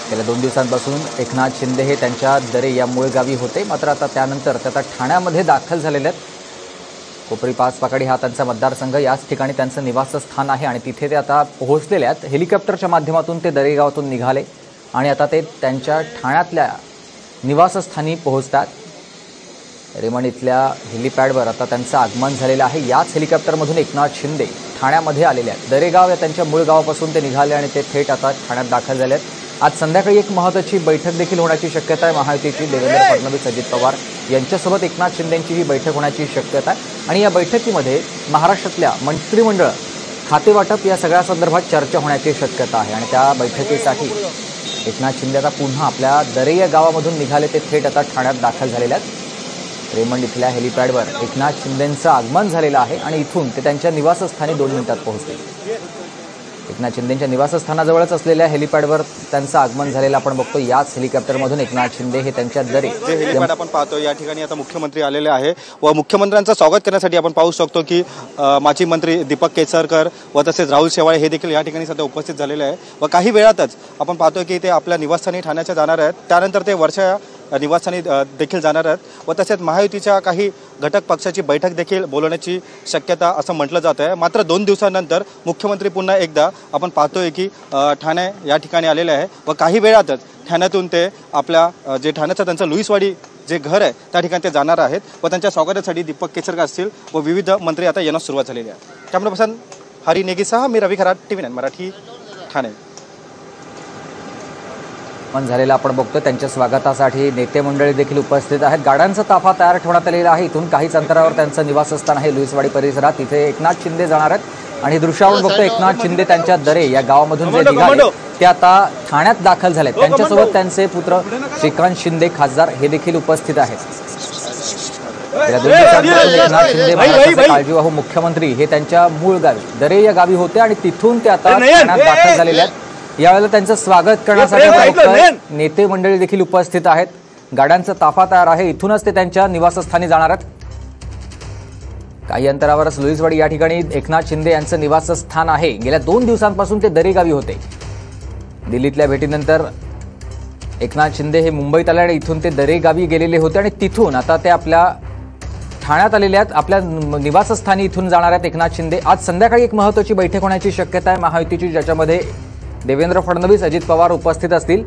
गेल्या 2 दिवसांपासून एकनाथ शिंदे हे त्यांच्या दरे या मूळ गावी होते, मात्र आता त्यानंतर ते आता ठाण्यामध्ये दाखल झालेले आहेत। कोपरी पाचपाकडी हा त्यांचा मतदारसंघ, याच ठिकाणी त्यांचं निवासस्थान आहे आणि तिथे ते आता पोहोचलेले आहेत। हेलिकॉप्टरच्या माध्यमातून ते दरेगावातून निघाले आणि आता ते त्यांच्या ठाण्यातल्या निवासस्थानी पोहोचतात। रेमंड इथल्या हेलिपॅडवर आता त्यांचं आगमन झालेलं आहे। याच हेलिकॉप्टरमधून एकनाथ शिंदे ठाण्यामध्ये आलेले आहेत। दरेगाव या त्यांच्या मूळ गावापासून ते निघाले आणि ते थेट आता ठाण्यात दाखल झाले आहेत। आज संध्याकाळी एक महत्त्वाची बैठक देखील होण्याची शक्यता आहे। महायुतीची देवेंद्र फडणवीस, अजित पवार यांच्यासोबत एकनाथ शिंदेंची ही बैठक होण्याची शक्यता आहे आणि या बैठकीमध्ये महाराष्ट्रातल्या मंत्रिमंडळ खातेवाटप या सगळ्या संदर्भात चर्चा होण्याची शक्यता आहे आणि त्या बैठकीसाठी एकनाथ शिंदे आता पुन्हा आपल्या दरे या गावामधून निघाले, ते थेट आता ठाण्यात दाखल झालेले आहेत। रेमंड इथल्या हेलिपॅडवर एकनाथ शिंदेंचं आगमन झालेलं आहे आणि इथून ते त्यांच्या निवासस्थानी 2 मिनिटात पोहोचले। एकनाथ शिंदेंच्या निवासस्थानाजवळच असलेल्या हेलिपॅडवर त्यांचं आगमन झालेलं आपण बघतो। याच हेलिकॉप्टरमधून एकनाथ शिंदे हे त्यांच्या दरे हेलिपॅड आपण पाहतो। या ठिकाणी आता मुख्यमंत्री आलेले आहे व मुख्यमंत्र्यांचं स्वागत करण्यासाठी आपण पाहू शकतो की माजी मंत्री दीपक केसरकर व तसेच राहुल शेवाळे हे देखील या ठिकाणी सध्या उपस्थित झालेले आहे व काही वेळातच आपण पाहतो की ते आपल्या निवासस्थानी ठाण्याच्या जाणार आहेत। त्यानंतर ते वर्षा निवासस्थानी देखील जाणार आहेत व तसेच महायुतीच्या काही घटक पक्षाची बैठक देखील बोलवण्याची शक्यता असं म्हटलं जात आहे। मात्र 2 दिवसानंतर मुख्यमंत्री पुन्हा एकदा आपण पाहतोय की ठाणे या ठिकाणी आलेले आहे व काही वेळातच ठाण्यातून ते आपल्या जे ठाण्याचं त्यांचं लुईसवाडी जे घर आहे त्या ठिकाणी ते जाणार आहेत व त्यांच्या स्वागतासाठी दीपक केसरकर असतील व विविध मंत्री आता येण्यास सुरुवात झालेली आहे। कॅमेरा पर्सन हरी नेगीसह मी रवी खरात, TV9 मराठी, ठाणे। झालेला आपण बघतो। त्यांच्या स्वागतासाठी नेते मंडळी देखील उपस्थित आहेत। गाड्यांचा ताफा तयार ठेवण्यात आलेला आहे। इथून काहीच अंतरावर त्यांचं निवासस्थान आहे लुईसवाडी परिसरात। तिथे एकनाथ शिंदे जाणार आहेत आणि दृश्यावरून बघतो एकनाथ शिंदे त्यांच्या दरे या गावामधून जे निघाले ते आता ठाण्यात दाखल झालेत। त्यांच्यासोबत त्यांचे पुत्र श्रीकांत शिंदे खासदार हे देखील उपस्थित आहेत। गेल्या 2 दिवसांपासून एकनाथ शिंदे महाराष्ट्राचे काळजीवाहू मुख्यमंत्री हे त्यांच्या मूळ गावी दरे या गावी होते आणि तिथून ते आता ठाण्यात दाखल झालेले आहेत। यावेळेला त्यांचं स्वागत करण्यासाठी नेते मंडळी देखील उपस्थित आहेत। गाड्यांचा ताफा तयार आहे। इथूनच ते त्यांच्या निवासस्थानी जाणार आहेत। काही अंतरावरच लुईसवाडी या ठिकाणी एकनाथ शिंदे यांचं निवासस्थान आहे। गेल्या 2 दिवसांपासून ते दरेगावी होते। दिल्लीतल्या भेटीनंतर एकनाथ शिंदे हे मुंबईत आले आणि इथून ते दरेगावी गेलेले होते आणि तिथून आता ते आपल्या ठाण्यात आलेले आहेत। आपल्या निवासस्थानी इथून जाणार आहेत एकनाथ शिंदे। आज संध्याकाळी एक महत्त्वाची बैठक होण्याची शक्यता आहे महायुतीची, ज्याच्यामध्ये देवेंद्र फडणवीस, अजित पवार उपस्थित असतील।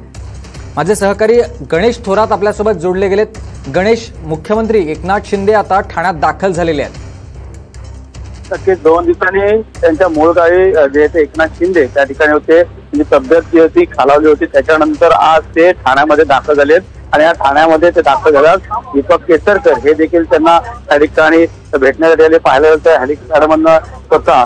माझे सहकारी गणेश थोरात आपल्यासोबत जोडले गेलेत। गणेश, मुख्यमंत्री एकनाथ शिंदे आता ठाण्यात दाखल झालेले आहेत। नक्कीच 2 दिवसांनी त्यांच्या मूळ गावी जे ते एकनाथ शिंदे त्या ठिकाणी होते, त्यांची तब्येत जी होती खालावली होती, त्याच्यानंतर आज ते ठाण्यामध्ये दाखल झालेत आणि या ठाण्यामध्ये ते दाखल झाल्यास दीपक केसरकर हे देखील त्यांना त्या ठिकाणी भेटण्यासाठी आले। पाहायला गेलं तर हेलिपॅडमधनं स्वतः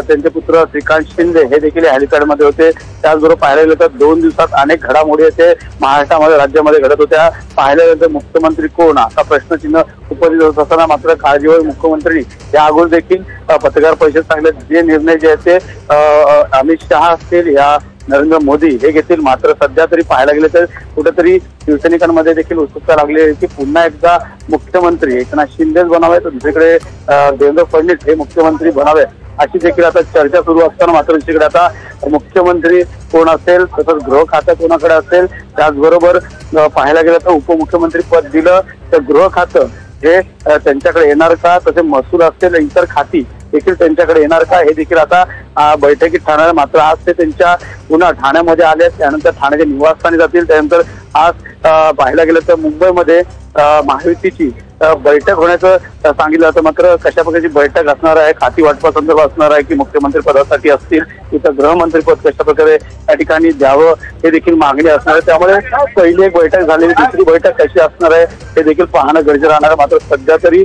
त्यांचे पुत्र श्रीकांत शिंदे हे देखील हेलिपॅडमध्ये होते। त्याचबरोबर पाहायला गेलं तर 2 दिवसात अनेक घडामोडी येथे महाराष्ट्रामध्ये, राज्यामध्ये घडत होत्या। पाहायला गेलं तर मुख्यमंत्री कोण असा प्रश्नचिन्ह उपस्थित होत असताना मात्र काळजीवाहू मुख्यमंत्री या अगोदर देखील पत्रकार परिषदेत सांगले जे निर्णय जे आहेत ते अमित शहा असतील या नरेंद्र मोदी हे घेतील। मात्र सध्या तरी पाहायला गेलं तर कुठेतरी शिवसैनिकांमध्ये देखील उत्सुकता लागली आहे की पुन्हा एकदा मुख्यमंत्री एकनाथ शिंदेच बनावे तर दुसरीकडे देवेंद्र फडणवीस हे मुख्यमंत्री बनावे अशी देखील आता चर्चा सुरू असताना मात्र दुसरीकडे आता मुख्यमंत्री कोण असेल, तसंच गृह खातं कोणाकडे असेल, त्याचबरोबर पाहायला गेलं तर उपमुख्यमंत्री पद दिलं तर गृह खातं हे त्यांच्याकडे येणार का, तसे महसूल असेल इतर खाती देखील त्यांच्याकडे येणार का, हे देखील आता बैठकीत ठरणार। मात्र आज ते त्यांच्या पुन्हा ठाण्यामध्ये आले, त्यानंतर ठाण्याच्या निवासस्थानी जातील। त्यानंतर आज पाहायला गेलं तर मुंबईमध्ये महायुतीची बैठक होण्याचं सांगितलं जातं। मात्र कशा प्रकारची बैठक असणार आहे, खाती वाटपासंदर्भात असणार आहे की मुख्यमंत्री पदासाठी असतील, इथं गृहमंत्रीपद कशा प्रकारे त्या ठिकाणी द्यावं हे देखील मागणी असणार आहे। त्यामुळे पहिली एक बैठक झालेली, दुसरी बैठक कशी असणार आहे हे देखील पाहणं गरजेचं राहणार आहे। मात्र सध्या तरी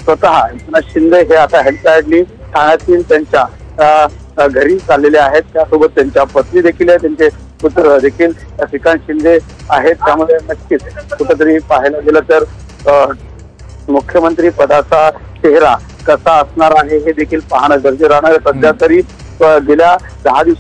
स्वतः एकनाथ शिंदे हे आता हेलिपॅडनी ठाण्यातील त्यांच्या घरी चाललेले आहेत। त्यासोबत त्यांच्या पत्नी देखील आहे, त्यांचे पुत्र देखील श्रीकांत शिंदे आहेत। त्यामुळे नक्कीच कुठेतरी पाहायला गेलं तर मुख्यमंत्री पदाचा चेहरा कसा असणार आहे हे देखील पाहणं गरजेचं राहणार आहे। सध्या तरी गेल्या 10 दिवसांत